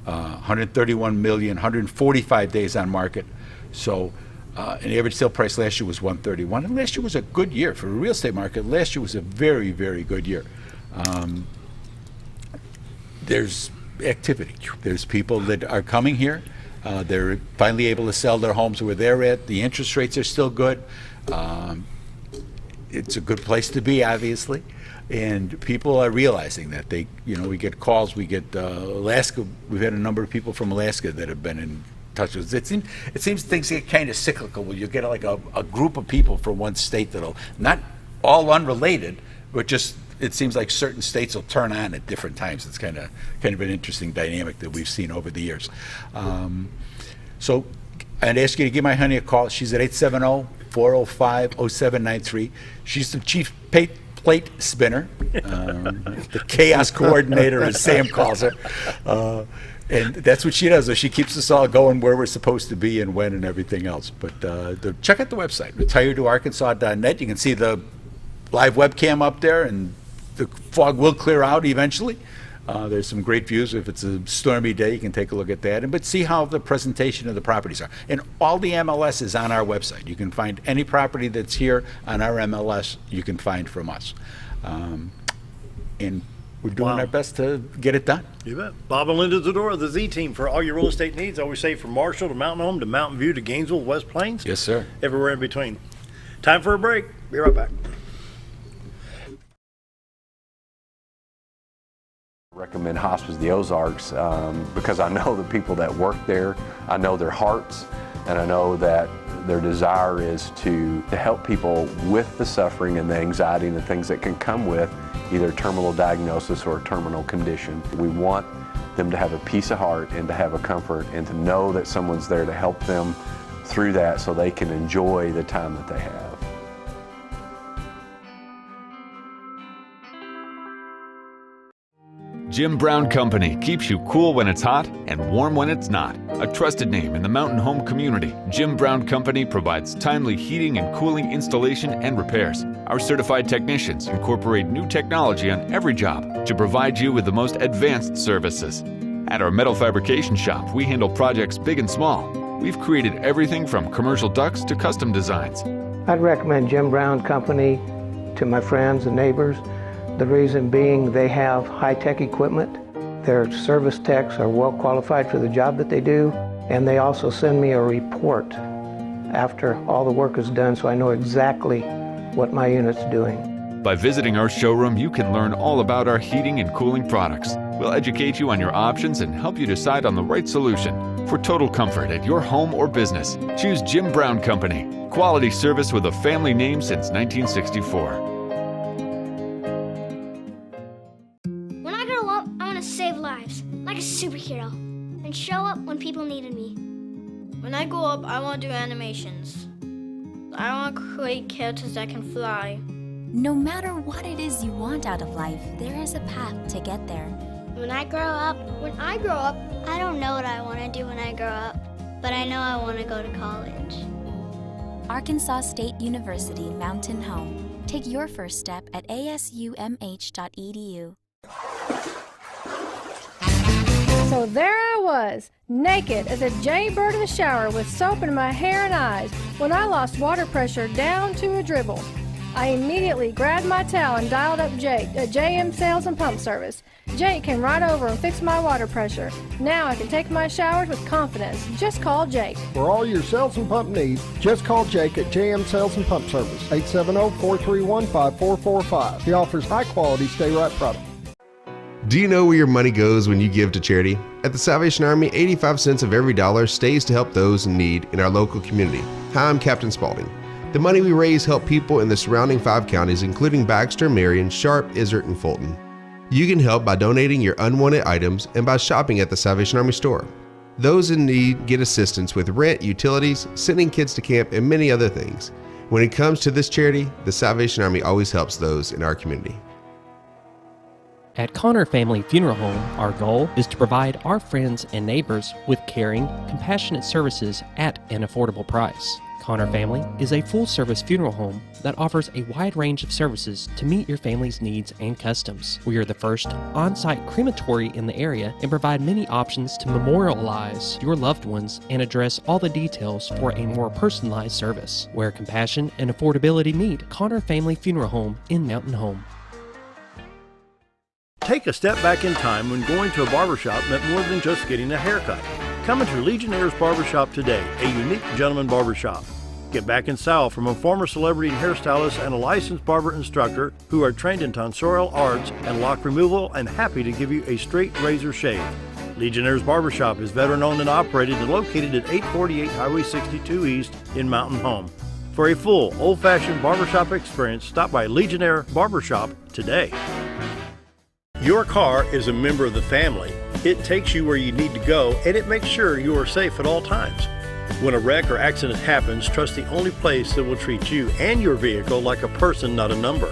131 million, 145 days on market. So an average sale price last year was $131, and last year was a good year for the real estate market. Last year was a very, very good year. There's activity. There's people that are coming here. They're finally able to sell their homes where they're at. The interest rates are still good. It's a good place to be, obviously, and people are realizing that. We get calls. We get Alaska. We've had a number of people from Alaska that have been in touch with us. It seems things get kind of cyclical. Where you get like a group of people from one state that'll, not all unrelated, but just, it seems like certain states will turn on at different times. It's kind of an interesting dynamic that we've seen over the years. So I'd ask you to give my honey a call. She's at 870-405-0793. She's the chief plate spinner, the chaos coordinator, as Sam calls her. And that's what she does. She keeps us all going where we're supposed to be and when and everything else. But check out the website, retiredtoarkansas.net. You can see the live webcam up there, and the fog will clear out eventually. There's some great views. If it's a stormy day, you can take a look at that. But see how the presentation of the properties are. And all the MLS is on our website. You can find any property that's here on our MLS, you can find from us. And we're doing our best to get it done. You bet. Bob and Linda Zdora, the Z Team, for all your real estate needs. I always say from Marshall to Mountain Home to Mountain View to Gainesville, West Plains. Yes, sir. Everywhere in between. Time for a break. Be right back. Recommend Hospice of the Ozarks because I know the people that work there, I know their hearts, and I know that their desire is to help people with the suffering and the anxiety and the things that can come with either terminal diagnosis or a terminal condition. We want them to have a peace of heart and to have a comfort and to know that someone's there to help them through that so they can enjoy the time that they have. Jim Brown Company keeps you cool when it's hot and warm when it's not. A trusted name in the mountain home community, Jim Brown Company provides timely heating and cooling installation and repairs. Our certified technicians incorporate new technology on every job to provide you with the most advanced services. At our metal fabrication shop, we handle projects big and small. We've created everything from commercial ducts to custom designs. I'd recommend Jim Brown Company to my friends and neighbors. The reason being they have high-tech equipment, their service techs are well qualified for the job that they do, and they also send me a report after all the work is done so I know exactly what my unit's doing. By visiting our showroom, you can learn all about our heating and cooling products. We'll educate you on your options and help you decide on the right solution. For total comfort at your home or business, choose Jim Brown Company. Quality service with a family name since 1964. Save lives, like a superhero, and show up when people needed me. When I grow up, I want to do animations. I want to create characters that can fly. No matter what it is you want out of life, there is a path to get there. When I grow up, I don't know what I want to do when I grow up, but I know I want to go to college. Arkansas State University Mountain Home. Take your first step at asumh.edu. So there I was, naked as a jaybird in the shower with soap in my hair and eyes when I lost water pressure down to a dribble. I immediately grabbed my towel and dialed up Jake at JM Sales and Pump Service. Jake came right over and fixed my water pressure. Now I can take my showers with confidence. Just call Jake. For all your sales and pump needs, just call Jake at JM Sales and Pump Service, 870-431-5445. He offers high-quality stay-right products. Do you know where your money goes when you give to charity? At the Salvation Army, 85 cents of every dollar stays to help those in need in our local community. Hi, I'm Captain Spaulding. The money we raise help people in the surrounding 5 counties, including Baxter, Marion, Sharp, Izard, and Fulton. You can help by donating your unwanted items and by shopping at the Salvation Army store. Those in need get assistance with rent, utilities, sending kids to camp, and many other things. When it comes to this charity, the Salvation Army always helps those in our community. At Connor Family Funeral Home, our goal is to provide our friends and neighbors with caring, compassionate services at an affordable price. Connor Family is a full-service funeral home that offers a wide range of services to meet your family's needs and customs. We are the first on-site crematory in the area and provide many options to memorialize your loved ones and address all the details for a more personalized service. Where compassion and affordability meet, Connor Family Funeral Home in Mountain Home. Take a step back in time when going to a barbershop meant more than just getting a haircut. Come into Legionnaire's Barbershop today, a unique gentleman barbershop. Get back in style from a former celebrity hairstylist and a licensed barber instructor who are trained in tonsorial arts and lock removal and happy to give you a straight razor shave. Legionnaire's Barbershop is veteran-owned and operated and located at 848 Highway 62 East in Mountain Home. For a full, old-fashioned barbershop experience, stop by Legionnaire Barbershop today. Your car is a member of the family. It takes you where you need to go, and it makes sure you are safe at all times. When a wreck or accident happens, trust the only place that will treat you and your vehicle like a person, not a number.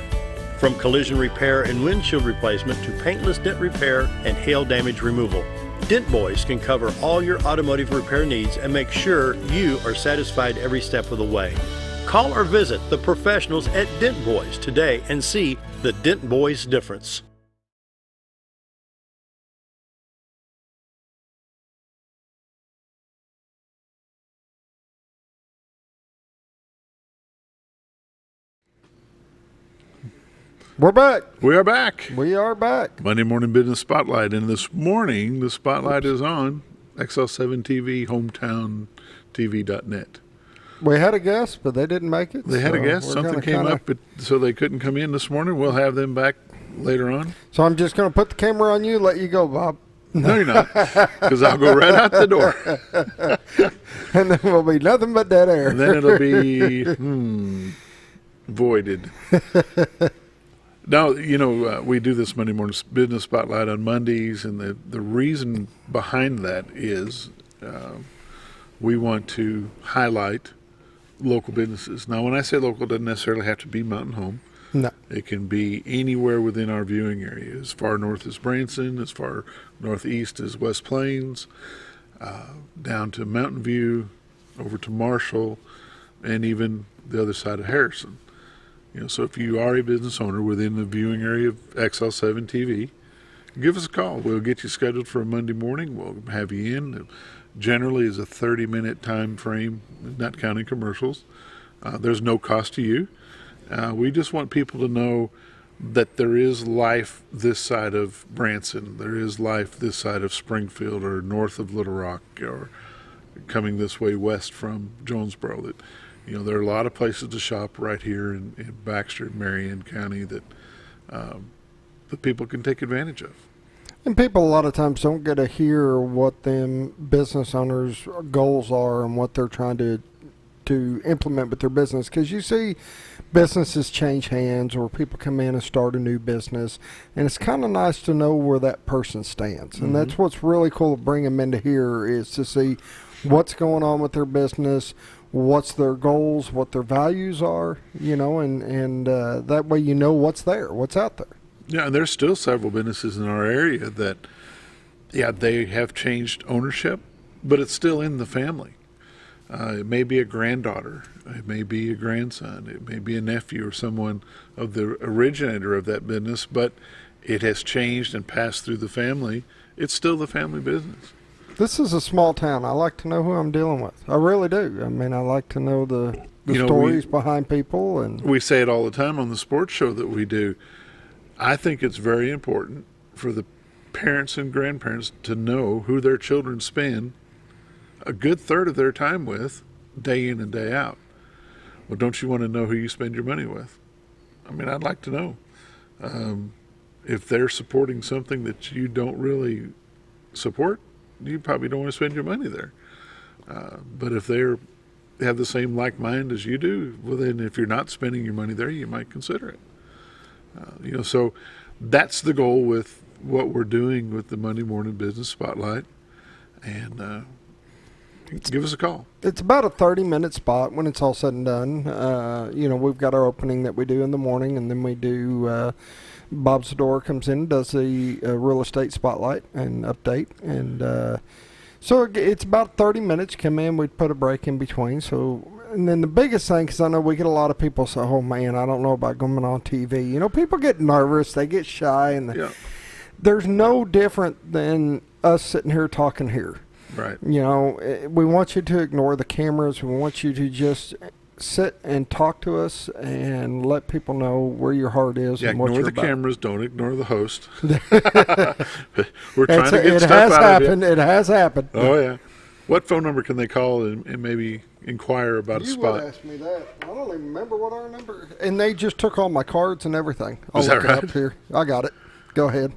From collision repair and windshield replacement to paintless dent repair and hail damage removal, Dent Boys can cover all your automotive repair needs and make sure you are satisfied every step of the way. Call or visit the professionals at Dent Boys today and see the Dent Boys difference. We're back. We are back. We are back. Monday Morning Business Spotlight. And this morning, the spotlight is on XL7 TV, HometownTV.net. We had a guest, but they didn't make it. They had a guest. Something came up, so they couldn't come in this morning. We'll have them back later on. So I'm just going to put the camera on you, let you go, Bob. No, you're not, because I'll go right out the door. And then we'll be nothing but dead air. And then it'll be voided. Now, we do this Monday Morning Business Spotlight on Mondays, and the reason behind that is we want to highlight local businesses. Now, when I say local, it doesn't necessarily have to be Mountain Home. No. It can be anywhere within our viewing area, as far north as Branson, as far northeast as West Plains, down to Mountain View, over to Marshall, and even the other side of Harrison. So if you are a business owner within the viewing area of XL7 TV, give us a call. We'll get you scheduled for a Monday morning. We'll have you in. Generally is a 30-minute time frame, not counting commercials. There's no cost to you. We just want people to know that there is life this side of Branson. There is life this side of Springfield or north of Little Rock or coming this way west from Jonesboro. That, there are a lot of places to shop right here in Baxter and Marion County that people can take advantage of. And people a lot of times don't get to hear what them business owners' goals are and what they're trying to implement with their business, because you see businesses change hands or people come in and start a new business, and it's kind of nice to know where that person stands. And that's what's really cool to bring them into here, is to see what's going on with their business, what's their goals, what their values are, and that way what's there, what's out there. Yeah, and there's still several businesses in our area that, they have changed ownership, but it's still in the family. It may be a granddaughter, it may be a grandson, it may be a nephew or someone of the originator of that business, but it has changed and passed through the family. It's still the family business. This is a small town. I like to know who I'm dealing with. I really do. I mean, I like to know the stories behind people. And we say it all the time on the sports show that we do. I think it's very important for the parents and grandparents to know who their children spend a good third of their time with, day in and day out. Well, don't you want to know who you spend your money with? I mean, I'd like to know. If they're supporting something that you don't really support, you probably don't want to spend your money there. But if they have the same like mind as you do, well, then if you're not spending your money there, you might consider it. So that's the goal with what we're doing with the Monday Morning Business Spotlight. And give us a call. It's about a 30-minute spot when it's all said and done. We've got our opening that we do in the morning, and then we do Bob Zdora comes in and does the real estate spotlight and update. And so it's about 30 minutes. Come in, we put a break in between. And then the biggest thing, because I know we get a lot of people say, oh, man, I don't know about going on TV. People get nervous. They get shy. And there's no different than us sitting here talking here. Right. We want you to ignore the cameras. We want you to just sit and talk to us and let people know where your heart is and what you're about. Ignore the cameras. Don't ignore the host. We're trying to get stuff out of you. It has happened. Oh, yeah. What phone number can they call and maybe inquire about a spot? You would ask me that. I don't even remember what our number is. And they just took all my cards and everything. Is that right? Up here. I got it. Go ahead.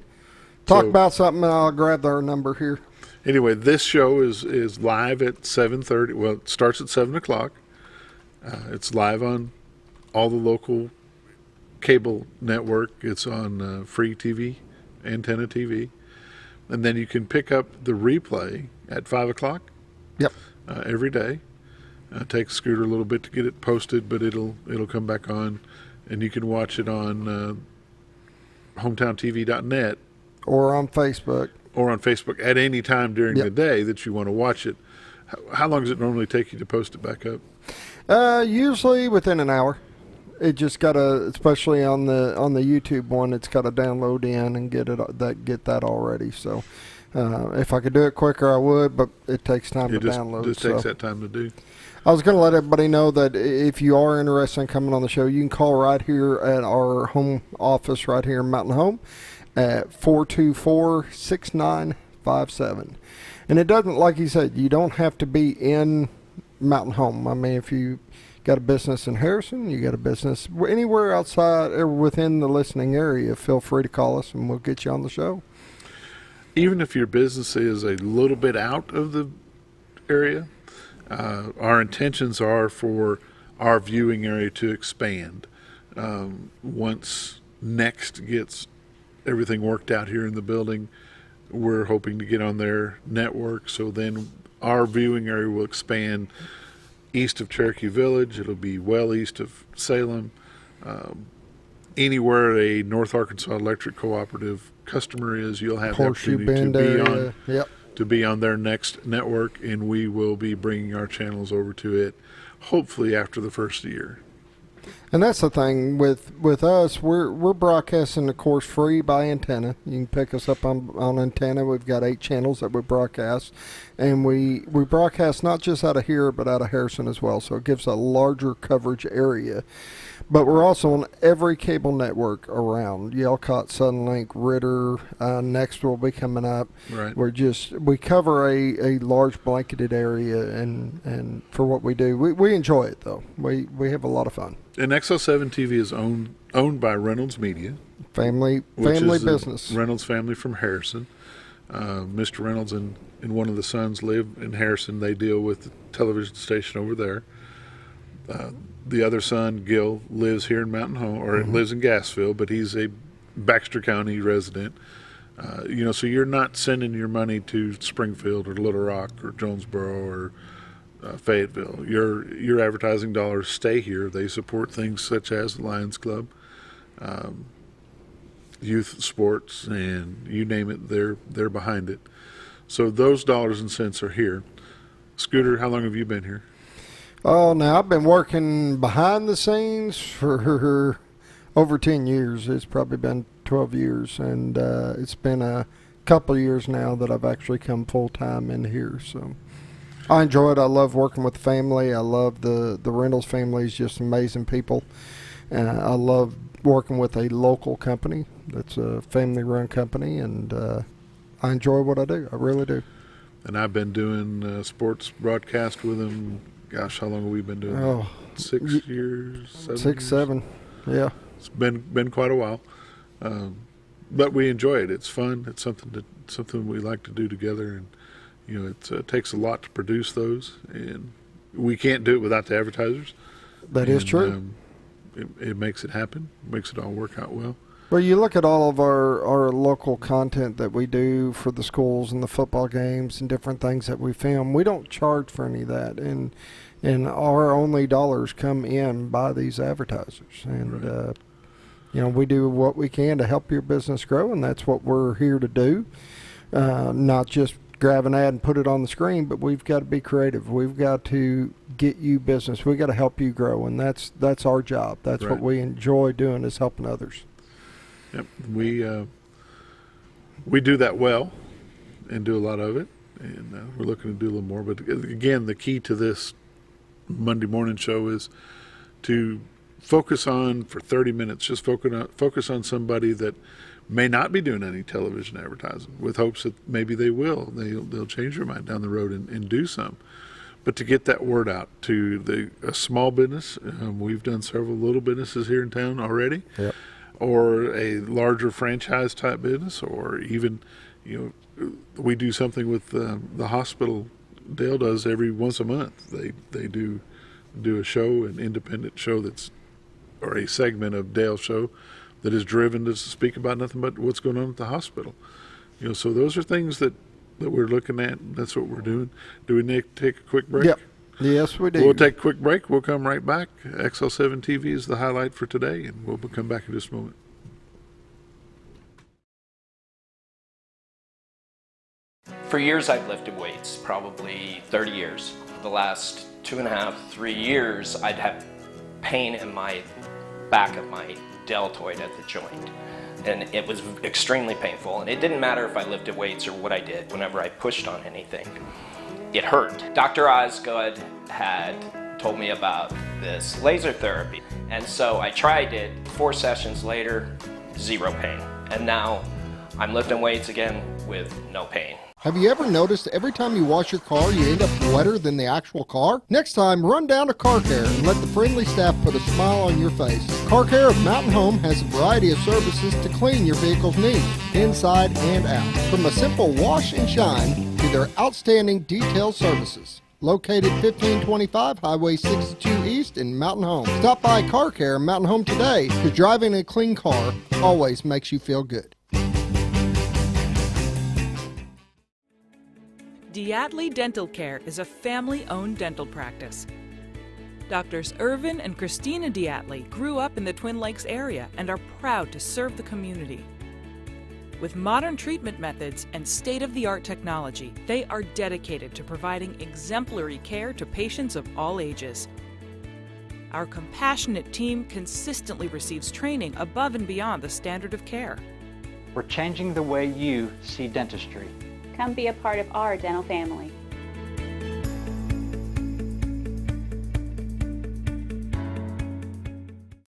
Talk about something and I'll grab their number here. Anyway, this show is live at 7:30. Well, it starts at 7 o'clock. It's live on all the local cable network. It's on free TV, antenna TV. And then you can pick up the replay at 5 o'clock. Yep. Every day. Takes Scooter a little bit to get it posted, but it'll come back on. And you can watch it on HometownTV.net. Or on Facebook. Or on Facebook at any time during the day that you want to watch it. How long does it normally take you to post it back up? Usually within an hour. It just gotta, especially on the YouTube one, it's gotta download in and get that already. So If I could do it quicker, I would, but it takes time to download. It just takes that time to do. I was going to let everybody know that if you are interested in coming on the show, you can call right here at our home office right here in Mountain Home at 424-6957. And it doesn't, like you said, you don't have to be in Mountain Home. I mean, if you got a business in Harrison, you got a business anywhere outside or within the listening area, feel free to call us and we'll get you on the show. Even if your business is a little bit out of the area, our intentions are for our viewing area to expand. Once Next gets everything worked out here in the building, we're hoping to get on their network. So then our viewing area will expand east of Cherokee Village. It'll be well east of Salem. Anywhere a North Arkansas Electric Cooperative customer is, you'll have the opportunity to be on their Next network, and we will be bringing our channels over to it hopefully after the first year. And that's the thing with us, we're broadcasting, of course, free by antenna. You can pick us up on antenna. We've got 8 channels that we broadcast, and we broadcast not just out of here but out of Harrison as well, so it gives a larger coverage area. But we're also on every cable network around. Yelcott, Suddenlink, Ritter, Next will be coming up. Right. We cover a large blanketed area, and for what we do, we enjoy it though. We have a lot of fun. And XL7 TV is owned by Reynolds Media. Family business. Reynolds family from Harrison. Mr. Reynolds and one of the sons live in Harrison. They deal with the television station over there. The other son, Gil, lives here in Mountain Home, or lives in Gassville, but he's a Baxter County resident. So you're not sending your money to Springfield or Little Rock or Jonesboro or Fayetteville. Your advertising dollars stay here. They support things such as the Lions Club, youth sports, and you name it, they're behind it. So those dollars and cents are here. Scooter, how long have you been here? Oh, now I've been working behind the scenes for over 10 years. It's probably been 12 years, and it's been a couple of years now that I've actually come full-time in here. So I enjoy it. I love working with the family. I love the Reynolds family is just amazing people. I love working with a local company that's a family-run company, and I enjoy what I do. I really do. And I've been doing sports broadcast with them. Gosh, how long have we been doing that? 6 years? 6, 7, yeah. It's been quite a while, but we enjoy it. It's fun. It's something we like to do together, and it takes a lot to produce those, and we can't do it without the advertisers. That is true. It makes it happen. Makes it all work out well. Well, you look at all of our local content that we do for the schools and the football games and different things that we film. We don't charge for any of that, and our only dollars come in by these advertisers. And right. We do what we can to help your business grow, and that's what we're here to do. Not just grab an ad and put it on the screen, but we've got to be creative. We've got to get you business. We've got to help you grow, and that's our job. That's right. what we enjoy doing, is helping others. Yep, we do that well, and do a lot of it, and we're looking to do a little more. But again, the key to this Monday morning show is to focus on, for 30 minutes, just focus on somebody that may not be doing any television advertising, with hopes that maybe they will. They'll change their mind down the road and do some. But to get that word out to a small business, we've done several little businesses here in town already. Yep. Or a larger franchise type business, or even, we do something with the hospital. Dale does every once a month. They do a show, an independent show or a segment of Dale's show that is driven to speak about nothing but what's going on at the hospital. So those are things that we're looking at. That's what we're doing. Do we need to take a quick break? Yep. Yes, we do. We'll take a quick break. We'll come right back. XL7 TV is the highlight for today, and we'll come back in just a moment. For years, I've lifted weights, probably 30 years. For the last 2.5, 3 years, I'd have pain in my back of my deltoid at the joint. and it was extremely painful. And it didn't matter if I lifted weights or what I did. Whenever I pushed on anything, it hurt. Dr. Osgood had told me about this laser therapy, and so I tried it. 4 sessions later, 0 pain. And now I'm lifting weights again with no pain. Have you ever noticed every time you wash your car, you end up wetter than the actual car? Next time, run down to Car Care and let the friendly staff put a smile on your face. Car Care of Mountain Home has a variety of services to clean your vehicle's needs, inside and out. From a simple wash and shine to their outstanding detail services. Located 1525 Highway 62 East in Mountain Home. Stop by Car Care Mountain Home today, because driving a clean car always makes you feel good. Diatley Dental Care is a family-owned dental practice. Doctors Irvin and Christina Diatley grew up in the Twin Lakes area and are proud to serve the community. With modern treatment methods and state-of-the-art technology, they are dedicated to providing exemplary care to patients of all ages. Our compassionate team consistently receives training above and beyond the standard of care. We're changing the way you see dentistry. Come be a part of our dental family.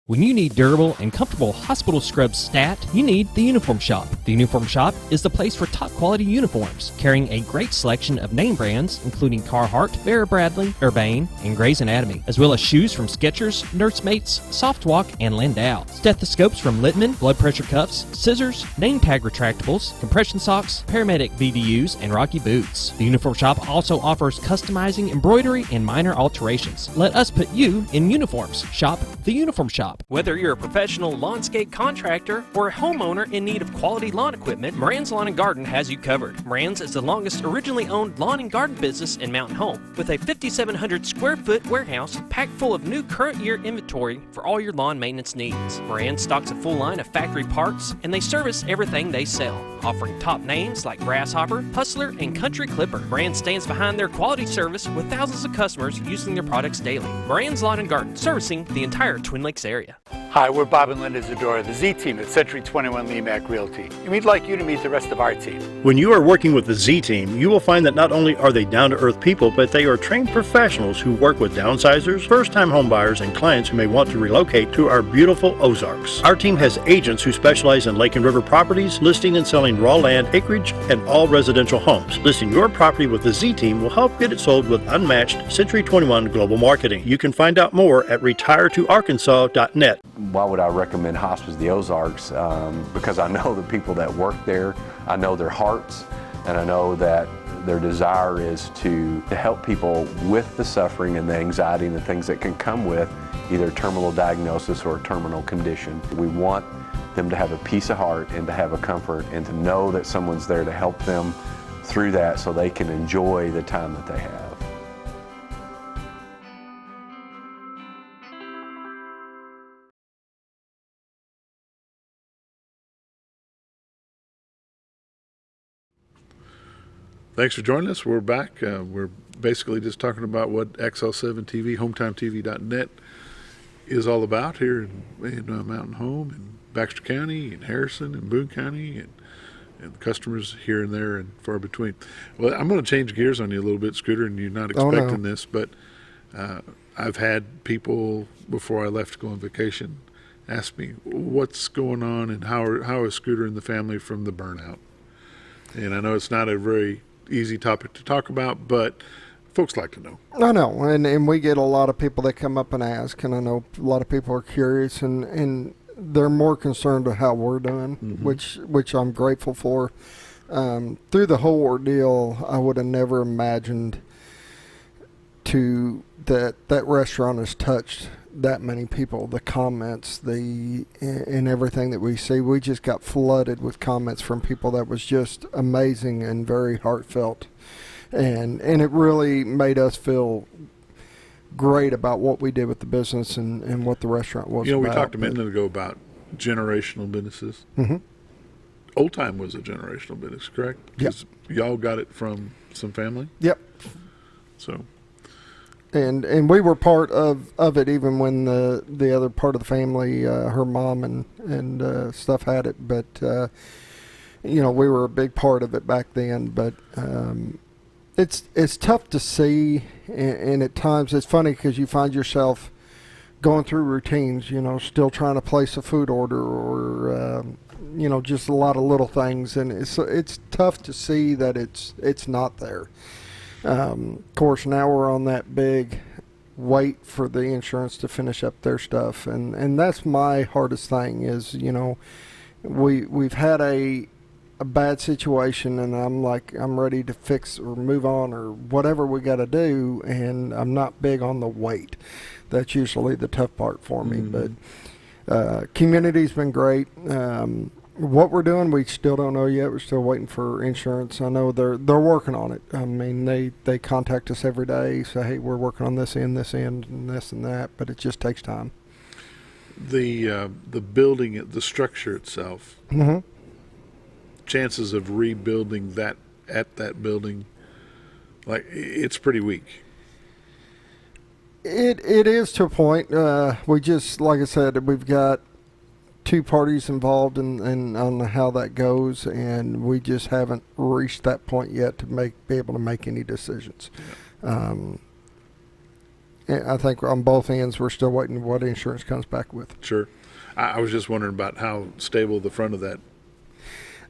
When you need durable and comfortable hospital scrub stat, you need the Uniform Shop. The Uniform Shop is the place for top quality uniforms, carrying a great selection of name brands, including Carhartt, Vera Bradley, Urbane, and Grey's Anatomy, as well as shoes from Skechers, Nursemates, Softwalk, and Landau, stethoscopes from Littman, blood pressure cuffs, scissors, name tag retractables, compression socks, paramedic VDUs, and Rocky boots. The Uniform Shop also offers customizing, embroidery, and minor alterations. Let us put you in uniforms. Shop the Uniform Shop. Whether you're a professional lawnscape contractor or a homeowner in need of quality lawn equipment, Moran's Lawn & Garden has you covered. Moran's is the longest originally owned lawn and garden business in Mountain Home, with a 5,700 square foot warehouse packed full of new current year inventory for all your lawn maintenance needs. Moran stocks a full line of factory parts, and they service everything they sell, offering top names like Grasshopper, Hustler, and Country Clipper. Moran stands behind their quality service with thousands of customers using their products daily. Moran's Lawn & Garden, servicing the entire Twin Lakes area. Hi, we're Bob and Linda Zdora, the Z team at Century 21 LeMac Realty, and we'd like you to meet the rest of our team. When you are working with the Z team, you will find that not only are they down-to-earth people, but they are trained professionals who work with downsizers, first-time homebuyers, and clients who may want to relocate to our beautiful Ozarks. Our team has agents who specialize in lake and river properties, listing and selling raw land, acreage, and all residential homes. Listing your property with the Z team will help get it sold with unmatched Century 21 global marketing. You can find out more at retiretoarkansas.net. Why would I recommend Hospice of the Ozarks? Because I know the people that work there, I know their hearts, and I know that their desire is to help people with the suffering and the anxiety and the things that can come with either terminal diagnosis or a terminal condition. We want them to have a peace of heart and to have a comfort and to know that someone's there to help them through that so they can enjoy the time that they have. Thanks for joining us. We're back. We're basically just talking about what XL7 TV, HometownTV.net is all about here in Mountain Home, in Baxter County, in Harrison, and Boone County, and customers here and there and far between. Well, I'm going to change gears on you a little bit, Scooter, and you're not expecting this, but I've had people before I left to go on vacation ask me what's going on and how is Scooter and the family from the burnout. And I know it's not a very easy topic to talk about, but folks like to know. I know, and we get a lot of people that come up and ask, and I know a lot of people are curious, and they're more concerned with how we're doing, which I'm grateful for. Through the whole ordeal, I would have never imagined that restaurant has touched that many people. The comments, and everything that we see, we just got flooded with comments from people that was just amazing and very heartfelt, and it really made us feel great about what we did with the business and what the restaurant was. We talked a minute ago about generational businesses. Old Time was a generational business, correct? Yep. Y'all got it from some family. Yep. So. And we were part of it even when the other part of the family, her mom and stuff had it. But, we were a big part of it back then. But it's tough to see, and at times it's funny because you find yourself going through routines, still trying to place a food order or, just a lot of little things. And it's tough to see that it's not there. Of course, now we're on that big wait for the insurance to finish up their stuff. And that's my hardest thing is, we've had a bad situation, and I'm ready to fix or move on or whatever we got to do, and I'm not big on the wait. That's usually the tough part for me. But community's been great. What we're doing, we still don't know yet. We're still waiting for insurance. I know they're working on it. I mean, they contact us every day, say, hey, we're working on this end, and this and that, but it just takes time. The building, the structure itself, chances of rebuilding that at that building, it's pretty weak. It is to a point. We just, like I said, we've got two parties involved in on how that goes, and we just haven't reached that point yet to be able to make any decisions. I think on both ends we're still waiting what insurance comes back with. Sure. I was just wondering about how stable the front of that.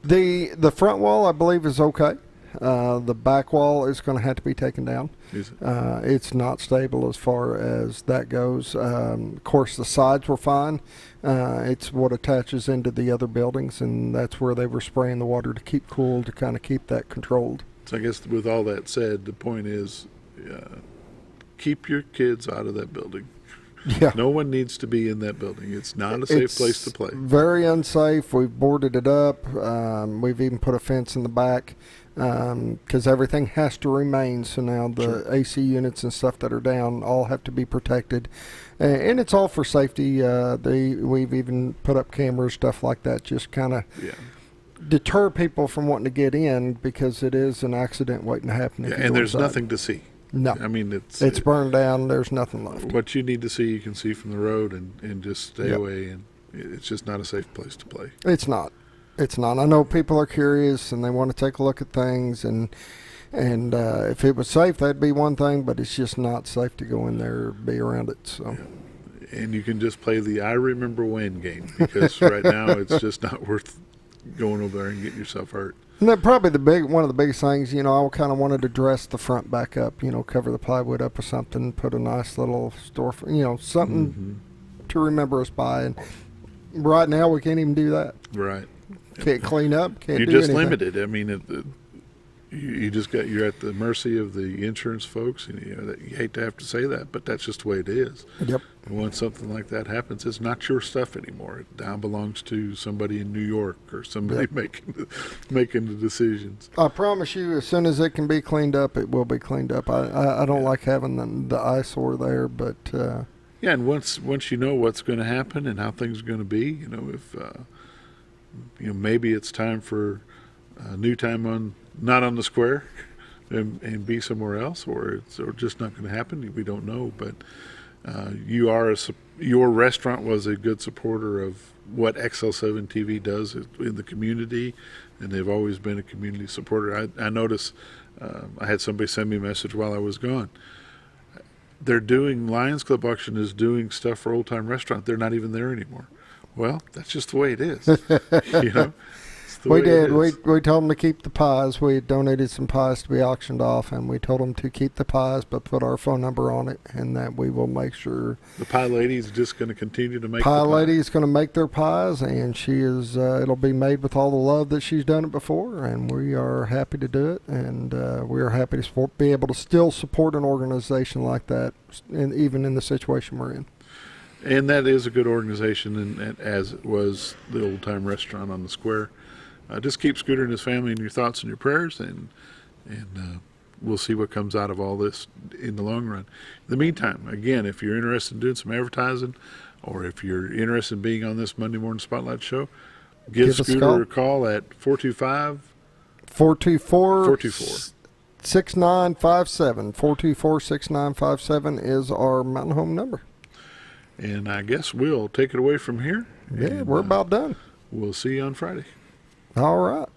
The front wall, I believe, is okay. The back wall is going to have to be taken down. It's not stable as far as that goes. Of course, the sides were fine. It's what attaches into the other buildings, and that's where they were spraying the water to keep cool, to kind of keep that controlled. So I guess with all that said, the point is keep your kids out of that building. Yeah. No one needs to be in that building. It's not a safe place to play. Very unsafe. We've boarded it up. We've even put a fence in the back because everything has to remain. So now the AC units and stuff that are down all have to be protected. And it's all for safety. We've even put up cameras, stuff like that, just kind of deter people from wanting to get in because it is an accident waiting to happen. And there's nothing to see. No. I mean, it's burned down. There's nothing left. What you need to see, you can see from the road and just stay away. And it's just not a safe place to play. It's not. It's not. I know people are curious and they want to take a look at things. And if it was safe, that'd be one thing. But it's just not safe to go in there or be around it. So. Yeah. And you can just play the I remember when game because right now it's just not worth going over there and getting yourself hurt. And that probably one of the biggest things, I kind of wanted to dress the front back up, cover the plywood up with something, put a nice little store, something to remember us by. And right now we can't even do that. Right. Can't clean up. Can't. You're do just anything. limited. I mean, you're at the mercy of the insurance folks. And, you hate to have to say that, but that's just the way it is. Yep. And when something like that happens, it's not your stuff anymore. It now belongs to somebody in New York or somebody making the decisions. I promise you, as soon as it can be cleaned up, it will be cleaned up. I don't like having the eyesore there, but yeah. And once you know what's going to happen and how things are going to be, if maybe it's time for a new time not on the square and be somewhere else, or it's just not going to happen. We don't know, but your restaurant was a good supporter of what XL7 TV does in the community, and they've always been a community supporter. I noticed I had somebody send me a message while I was gone. They're doing Lions Club Auction is doing stuff for Old Time Restaurant. They're not even there anymore. Well, that's just the way it is. We did. We told them to keep the pies. We donated some pies to be auctioned off, and we told them to keep the pies, but put our phone number on it, and that we will make sure. The pie lady is just going to continue to make. Pie lady is going to make their pies, and she is. It'll be made with all the love that she's done it before, and we are happy to do it, and we are happy to be able to still support an organization like that, and even in the situation we're in. And that is a good organization, and as it was the Old Time Restaurant on the square. Just keep Scooter and his family in your thoughts and your prayers, and we'll see what comes out of all this in the long run. In the meantime, again, if you're interested in doing some advertising, or if you're interested in being on this Monday Morning Spotlight show, give Scooter a call at 424 424-6957. 424-6957 is our Mountain Home number. And I guess we'll take it away from here. Yeah, we're about done. We'll see you on Friday. All right.